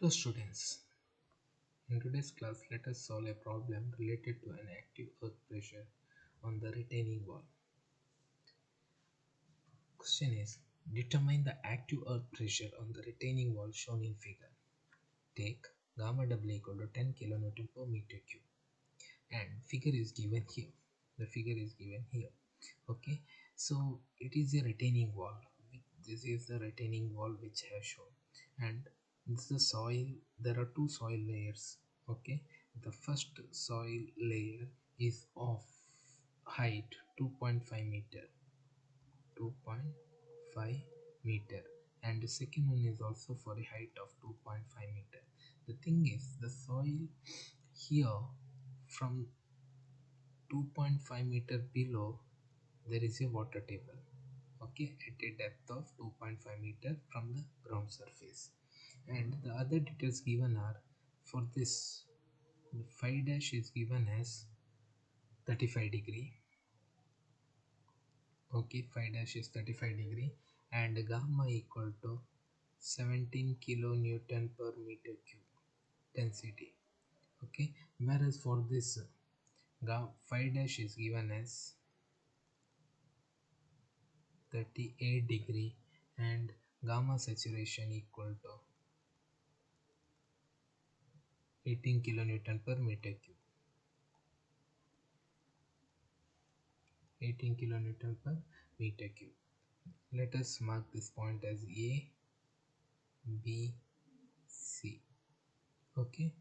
Hello students, in today's class let us solve a problem related to an active earth pressure on the retaining wall. Question is, determine the active earth pressure on the retaining wall shown in figure. Take gamma W equal to 10 kN per meter cube and figure is given here. The figure is given here. Okay, so it is a retaining wall. This is the retaining wall which I have shown, and this is the soil. There are two soil layers. Okay, the first soil layer is of height 2.5 meter, 2.5 meter, and the second one is also for a height of 2.5 meter. The thing is, the soil here from 2.5 meter below there is a water table, okay, at a depth of 2.5 meter from the ground surface, and the other details given are, for this, the phi dash is given as 35 degree. Okay, phi dash is 35 degree, and gamma equal to 17 kilonewton per meter cube density. Okay, whereas for this phi dash is given as 38 degree and gamma saturation equal to 18 kilonewton per meter cube. 18 kilonewton per meter cube. Let us mark this point as A, B, C. Okay,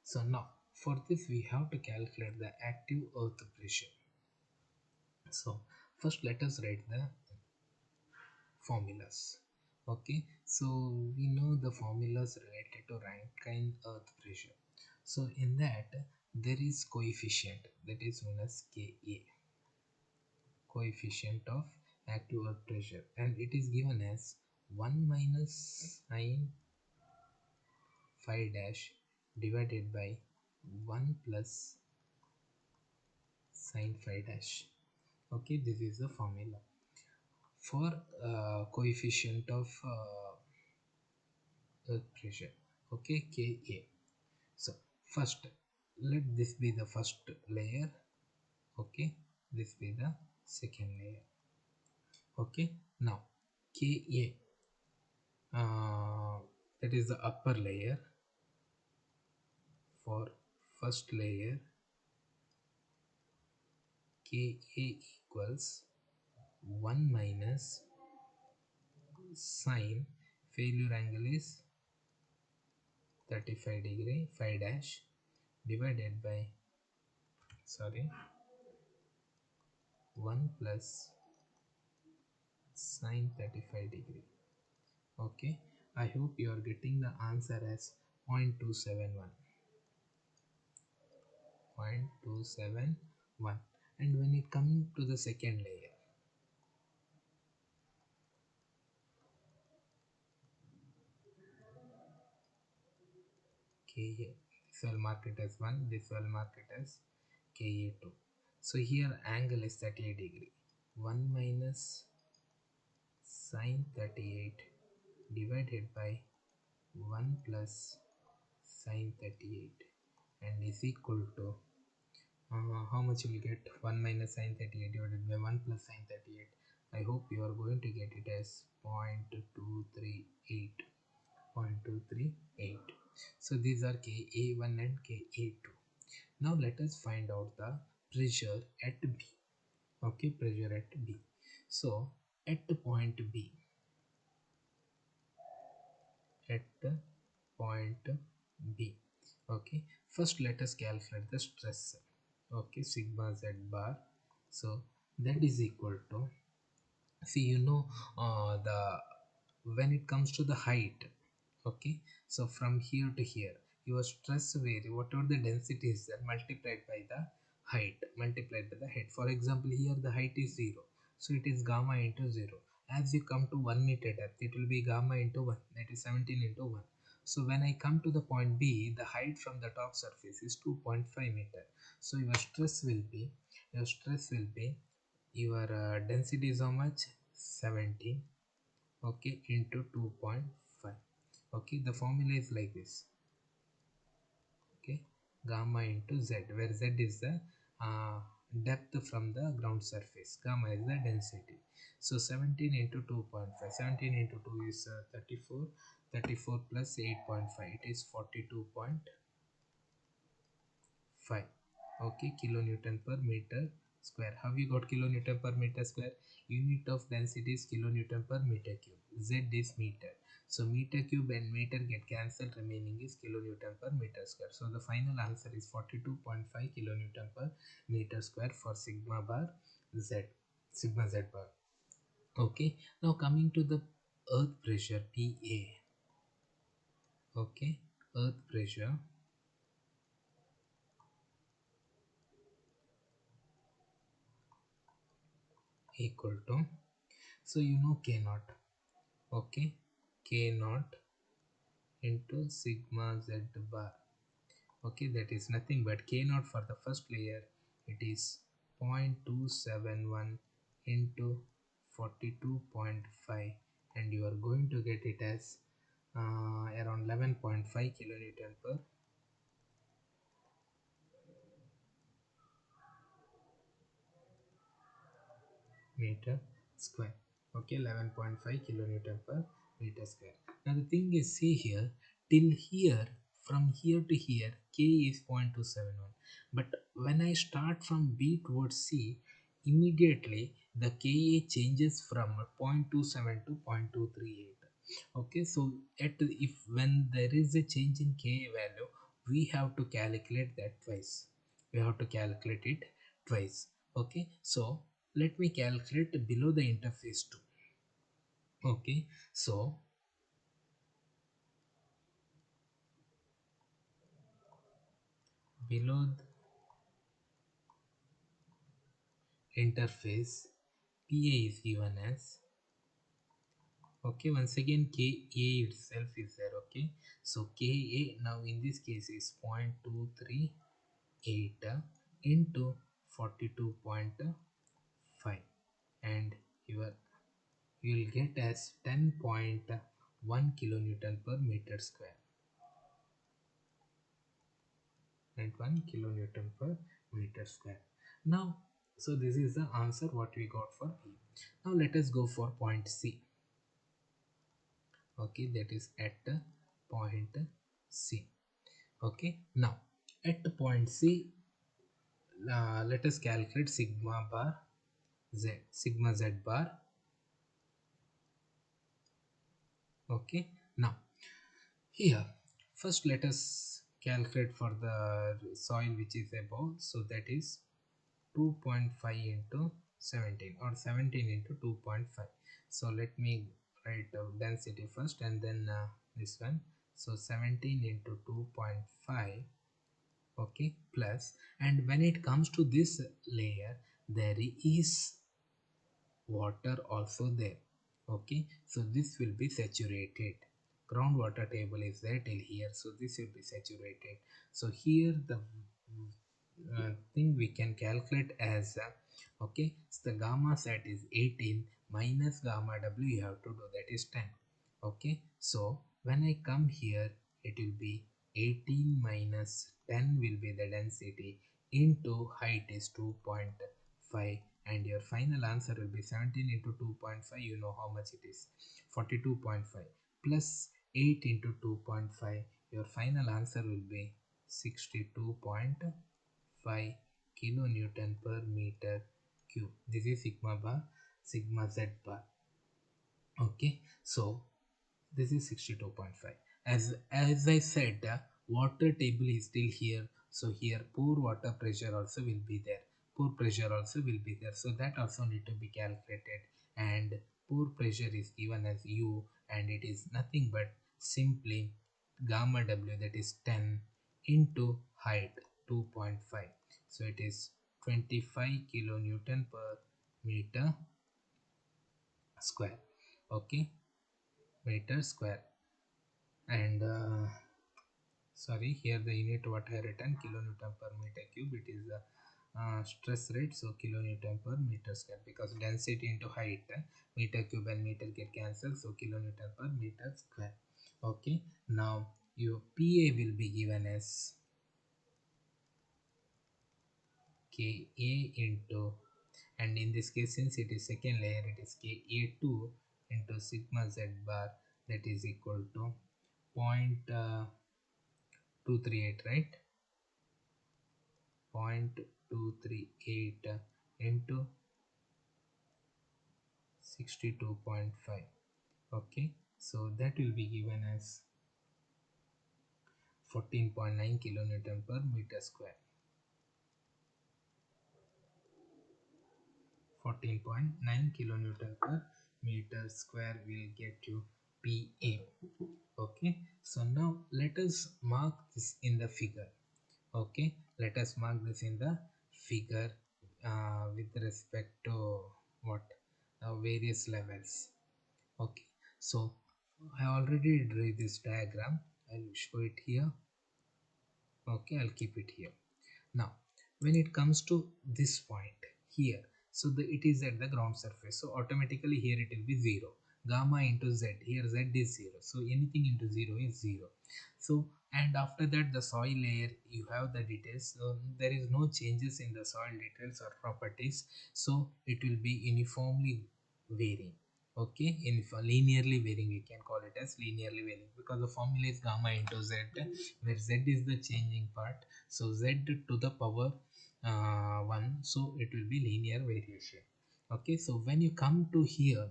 so now for this we have to calculate the active earth pressure. So first let us write the formulas. Okay, so we know the formulas related to Rankine earth pressure. So in that there is coefficient that is known as Ka, coefficient of active earth pressure, and it is given as 1 minus sine phi dash divided by 1 plus sine phi dash. Okay, this is the formula for coefficient of earth pressure. Okay, Ka. So first let this be the first layer. Okay, this be the second layer. Okay, now Ka, that is the upper layer. For first layer, Ka equals 1 minus sine, failure angle is 35 degree phi dash divided by 1 plus sine 35 degree. Okay, I hope you are getting the answer as 0.271. 0.271. And when it comes to the second layer, Ka, this will mark it as 1, this will mark it as Ka2. So here angle is 38 degree. 1 minus sine 38 divided by 1 plus sine 38 and is equal to how much you will get? 1 minus sine 38 divided by 1 plus sine 38. I hope you are going to get it as 0.238. 0.238. So these are Ka1 and Ka2. Now let us find out the pressure at B. Okay, pressure at B. So at the point B, at the point B, okay, first let us calculate the stress. Okay, sigma z bar. So that is equal to, see, you know, the when it comes to the height, okay, so from here to here your stress vary, whatever the density is there, multiplied by the height, multiplied by the height. For example, here the height is 0, so it is gamma into 0. As you come to 1 meter depth, it will be gamma into 1, that is 17 into 1. So when I come to the point B, the height from the top surface is 2.5 meter. So your stress will be your density is how much? 17, okay, into 2.5. Okay, the formula is like this. gamma into z, where z is the uh, depth from the ground surface, gamma is the density. So 17 into 2.5, 17 into 2 is 34, 34 plus 8.5, it is 42.5. Okay, kilonewton per meter square. How you got kilonewton per meter square? Unit of density is kilonewton per meter cube, z is meter, so meter cube and meter get cancelled, remaining is kilonewton per meter square. So the final answer is 42.5 kilonewton per meter square for sigma bar z, sigma z bar. Okay, now coming to the earth pressure pa. Okay, earth pressure equal to, so you know k naught. Okay, k naught into sigma z bar. Okay, that is nothing but k naught for the first layer, it is 0.271 into 42.5, and you are going to get it as around 11.5 kilonewton per meter square. Okay, 11.5 kilonewton per meter square. Now the thing is, see here, till here, from here to here k is 0.271, but when I start from b towards c, immediately the ka changes from 0.27 to 0.238. Okay, so at if when there is a change in ka value, we have to calculate that twice, we have to calculate it twice. Okay, so let me calculate below the interface too. Okay, so below the interface pa is given as, okay, once again ka itself is there. Okay, so ka now in this case is 0.238 into 42.5, and your you will get as 10.1 kilonewton per meter square, and 1 kilonewton per meter square. Now, so this is the answer what we got for B. Now let us go for point C. Okay, that is at the point C. Okay, now at the point C, let us calculate sigma bar z, sigma z bar. Okay, now here first let us calculate for the soil which is above, so that is 2.5 into 17, or 17 into 2.5. So let me write density first and then this one. So 17 into 2.5, okay, plus, and when it comes to this layer, there is water also there. Okay, so this will be saturated, groundwater table is there till here, so this will be saturated. So here the thing we can calculate as okay, so the gamma set is 18 minus gamma w you have to do, that is 10. Okay, so when I come here, it will be 18 minus 10 will be the density into height is 2.5, and your final answer will be 17 into 2.5, you know how much it is, 42.5, plus 8 into 2.5, your final answer will be 62.5 kilonewton per meter cube. This is sigma bar, sigma z bar. Okay, so this is 62.5. As I said, water table is still here, so here pore water pressure also will be there, pore pressure also will be there, so that also need to be calculated. And pore pressure is given as u, and it is nothing but simply gamma w, that is 10 into height 2.5, so it is 25 kilonewton per meter square. Okay, meter square. And sorry, here the unit what I written kilonewton per meter cube, it is the stress rate, so kilonewton per meter square, because density into height, meter cube and meter get cancelled, so kilonewton per meter square. Okay, now your pa will be given as Ka into, and in this case since it is second layer, it is Ka2 into sigma z bar, that is equal to 0.238, right? 0.238 into 62.5. Okay, so that will be given as 14.9 kilonewton per meter square. 14.9 kilonewton per meter square will get you Pa. Okay, so now let us mark this in the figure. Okay, let us mark this in the figure with respect to what, various levels. Okay, so I already drew this diagram. I'll show it here. Okay, I'll keep it here. Now when it comes to this point here, so it is at the ground surface, so automatically here it will be 0. Gamma into z, here z is 0, so anything into 0 is 0. So and after that the soil layer, you have the details, so there is no changes in the soil details or properties, so it will be uniformly varying. Okay, in linearly varying, we can call it as linearly varying, because the formula is gamma into z, where z is the changing part, so z to the power 1, so it will be linear variation. Okay, so when you come to here,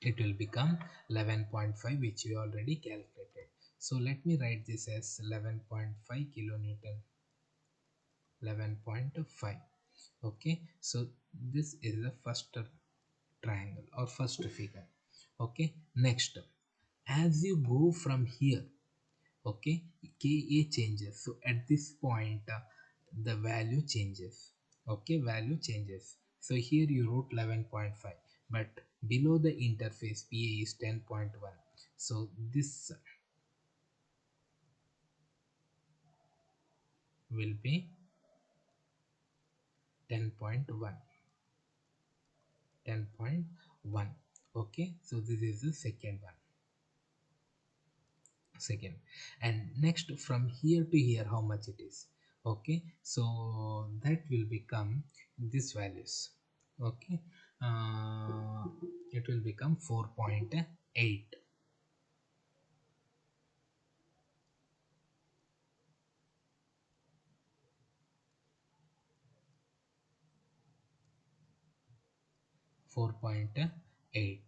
it will become 11.5, which we already calculated. So let me write this as 11.5 kilonewton. 11.5. Okay, so this is the first triangle or first figure. Okay, next, as you go from here, okay, Ka changes, so at this point the value changes. Okay, value changes, so here you wrote 11.5, but below the interface Pa is 10.1, so this will be 10.1. 10.1. Okay, so this is the second, and next from here to here, how much it is? Okay, so that will become these values. Okay, uh, it will become 4.8. 4.8.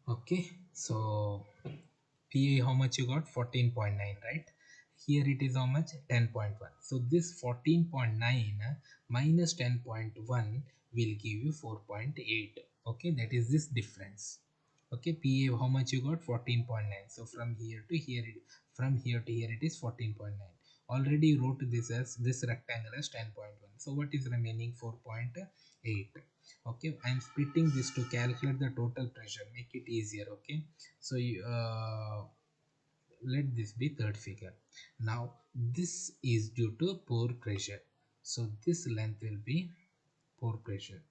Okay, so PA, how much you got? 14.9, right? Here it is how much? 10.1. So this 14.9 minus 10.1 will give you 4.8. Okay, that is this difference. Okay, PA, how much you got? 14.9. So from here to here, from here to here it is 14.9. Already wrote this as this rectangle as 10.1. So what is remaining? 4.8. Okay, I'm splitting this to calculate the total pressure, make it easier. Okay, so you, let this be third figure. Now this is due to pore pressure, so this length will be pore pressure.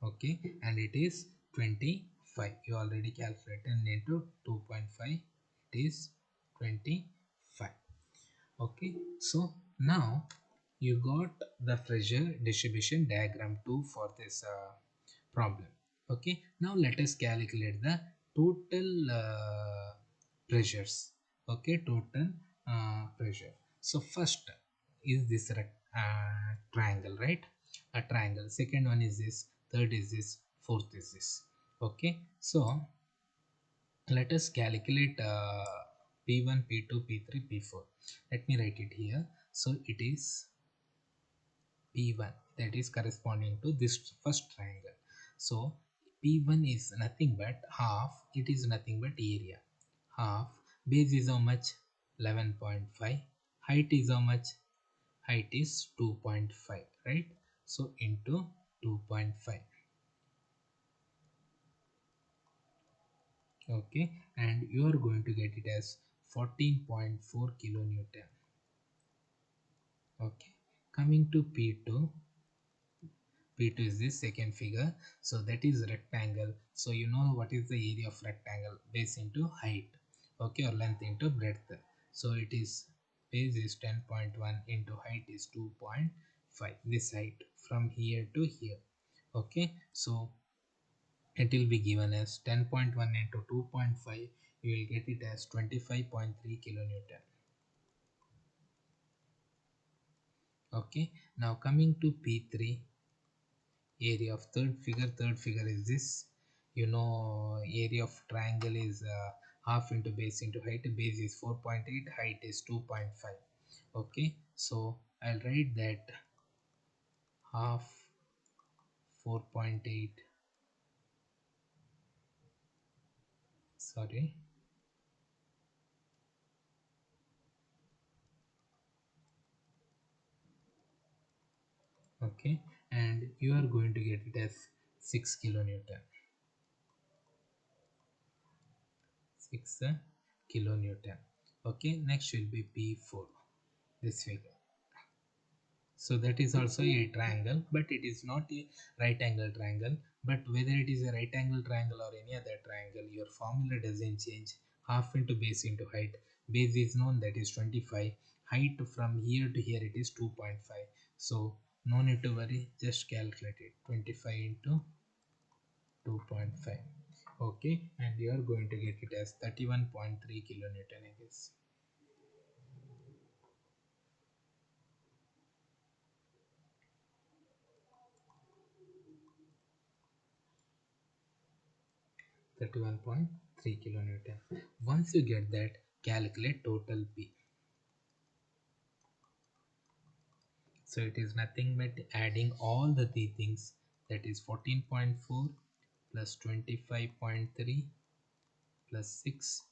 Okay, and it is 25. You already calculated into 2.5, it is 25. Okay, so now you got the pressure distribution diagram 2 for this problem. Okay, now let us calculate the total pressures. Okay, total pressure. So first is this triangle, right? A triangle. Second one is this, third is this, fourth is this. Okay, so let us calculate P1, P2, P3, P4. Let me write it here. So it is P1, that is corresponding to this first triangle. So P1 is nothing but half, it is nothing but area. Half, base is how much? 11.5. Height is how much? Height is 2.5, right? So into 2.5. Okay, and you are going to get it as 14.4 kilonewton. Okay, Coming to P2, P2 is this second figure. So that is rectangle. So you know what is the area of rectangle? Base into height. Okay, or length into breadth. So it is base is 10.1 into height is 2.5. This height from here to here. Okay, so it will be given as 10.1 into 2.5. You will get it as 25.3 kilonewton. Okay, now coming to P3, area of third figure is this. You know, area of triangle is half into base into height. Base is 4.8, height is 2.5. Okay, so I'll write that half 4.8, sorry, okay, and you are going to get it as 6 kilonewton. 6 kilonewton. Okay, next will be P4, this figure. So that is also a triangle, but it is not a right angle triangle. But whether it is a right angle triangle or any other triangle, your formula doesn't change. Half into base into height. Base is known, that is 25. Height from here to here it is 2.5. So no need to worry, just calculate it. 25 into 2.5. Okay, and you are going to get it as 31.3 kilonewton, I guess. 31.3 kilonewton. Once you get that, calculate total P. So it is nothing but adding all the three things, that is 14.4 plus 25.3 plus 6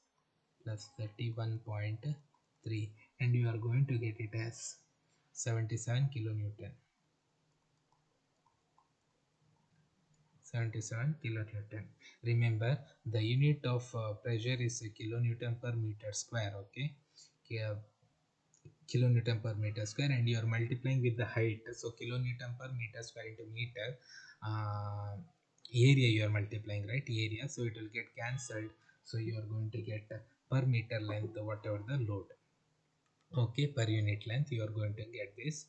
plus 31.3, and you are going to get it as 77 kilonewton. 77 kilonewton. Remember, the unit of pressure is a kilonewton per meter square. Okay, kilonewton per meter square, and you are multiplying with the height. So kilonewton per meter square into meter, uh, area you are multiplying, right? Area, so it will get cancelled. So you are going to get per meter length whatever the load. Okay, per unit length you are going to get this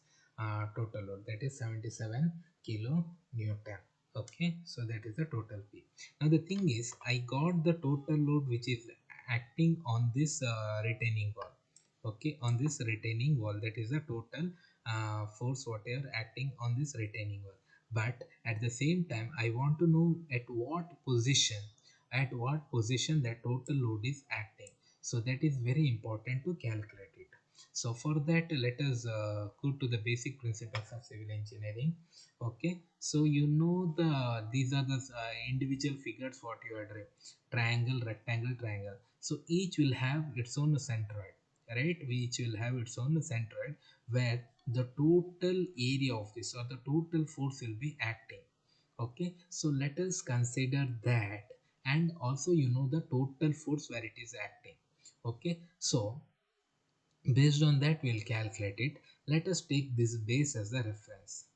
total load, that is 77 kilo newton. Okay, so that is the total P. Now the thing is, I got the total load which is acting on this retaining wall. Okay, on this retaining wall, that is the total force whatever acting on this retaining wall. But at the same time, I want to know at what position that total load is acting. So that is very important to calculate it. So for that, let us go to the basic principles of civil engineering. Okay, so you know these are the individual figures what you are doing: triangle, rectangle, triangle. So each will have its own centroid, right? Each will have its own centroid where the total area of this or the total force will be acting. Okay, so let us consider that, and also you know the total force where it is acting. Okay, so based on that, we'll calculate it. Let us take this base as the reference.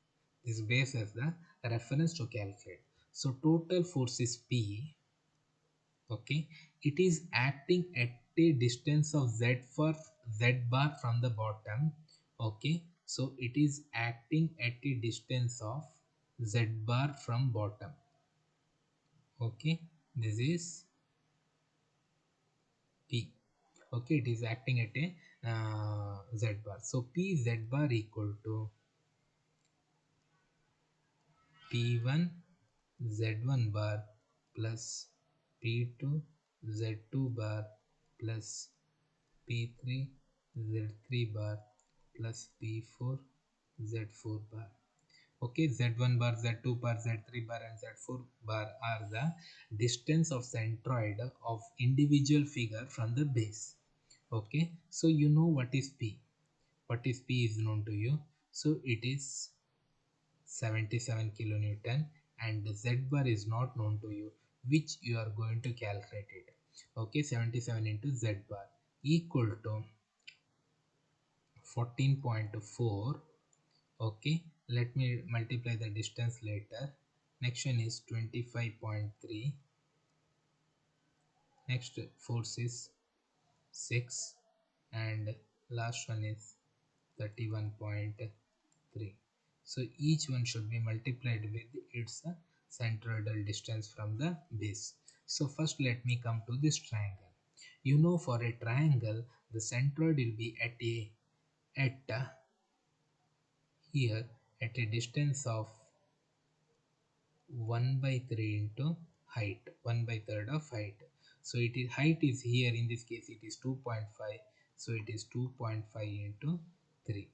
This base as the reference to calculate. So total force is P. Okay, it is acting at a distance of Z bar from the bottom. Okay, so it is acting at a distance of Z bar from bottom. Okay, this is P. Okay, it is acting at a Z bar. So P Z bar equal to P1 Z1 bar plus P2 Z2 bar plus P3 Z3 bar plus P4 Z4 bar. Okay, Z1 bar, Z2 bar, Z3 bar and Z4 bar are the distance of centroid of individual figure from the base. Okay, so you know what is P. What is P is known to you. So it is 77 kilonewton, and Z bar is not known to you, which you are going to calculate it. Okay, 77 into Z bar equal to 14.4 Okay, let me multiply the distance later. Next one is 25.3. Next force is 6, and last one is 31.3. So each one should be multiplied with its centroidal distance from the base. So first let me come to this triangle. You know, for a triangle the centroid will be at here at a distance of 1 by 3 into height, 1 by third of height. So it is, height is here, in this case it is 2.5, so it is 2.5 into 3.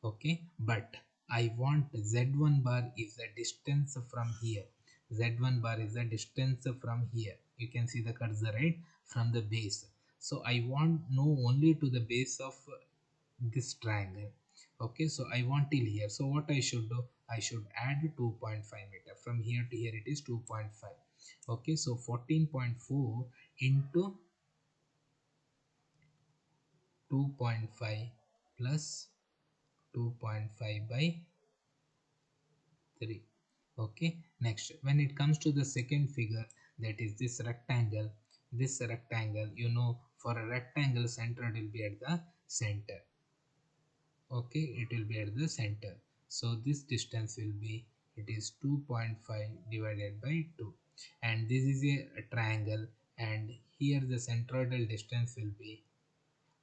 Okay, but I want z1 bar is the distance from here. Z1 bar is the distance from here, you can see the cursor, right, from the base. So I want know only to the base of this triangle. Okay, so I want till here, so what I should do, I should add 2.5 meter from here to here, it is 2.5. Okay, so 14.4 into 2.5 plus 2.5 by 3. Okay, next when it comes to the second figure, that is this rectangle, you know, for a rectangle center will be at the center. Okay, it will be at the center, so this distance will be, it is 2.5 divided by 2, and this is a triangle, and here the centroidal distance will be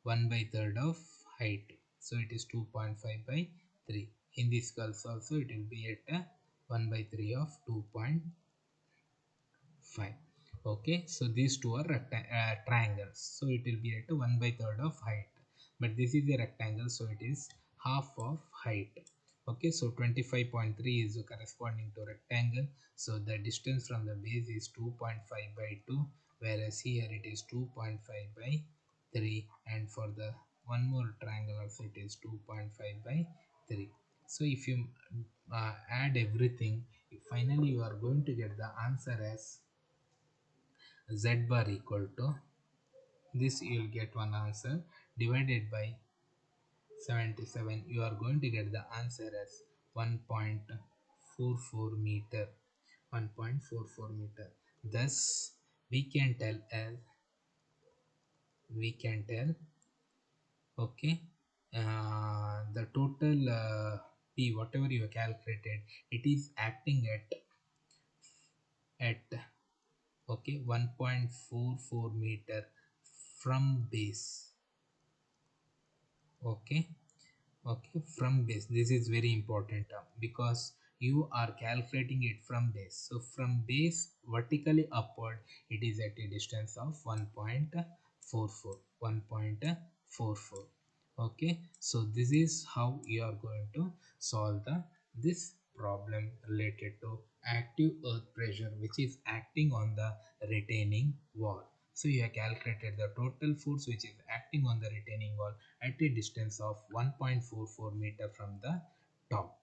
1 by third of height, so it is 2.5 by 3. In this case also it will be at 1 by 3 of 2.5. Okay, so these two are triangles, so it will be at 1 by third of height, but this is a rectangle, so it is half of height. Okay, so 25.3 is corresponding to rectangle, so the distance from the base is 2.5 by 2, whereas here it is 2.5 by 3, and for the one more triangle also it is 2.5 by 3. So if you add everything, finally you are going to get the answer as z bar equal to this, you will get one answer, divided by 77, you are going to get the answer as 1.44 meter. 1.44 meter. Thus we can tell as, we can tell, okay, the total p whatever you have calculated, it is acting at okay 1.44 meter from base. Okay, okay, from base, this is very important term, because you are calculating it from base, so from base vertically upward it is at a distance of 1.44, 1.44. Okay, so this is how you are going to solve this problem related to active earth pressure which is acting on the retaining wall. So you have calculated the total force which is acting on the retaining wall at a distance of 1.44 meter from the top.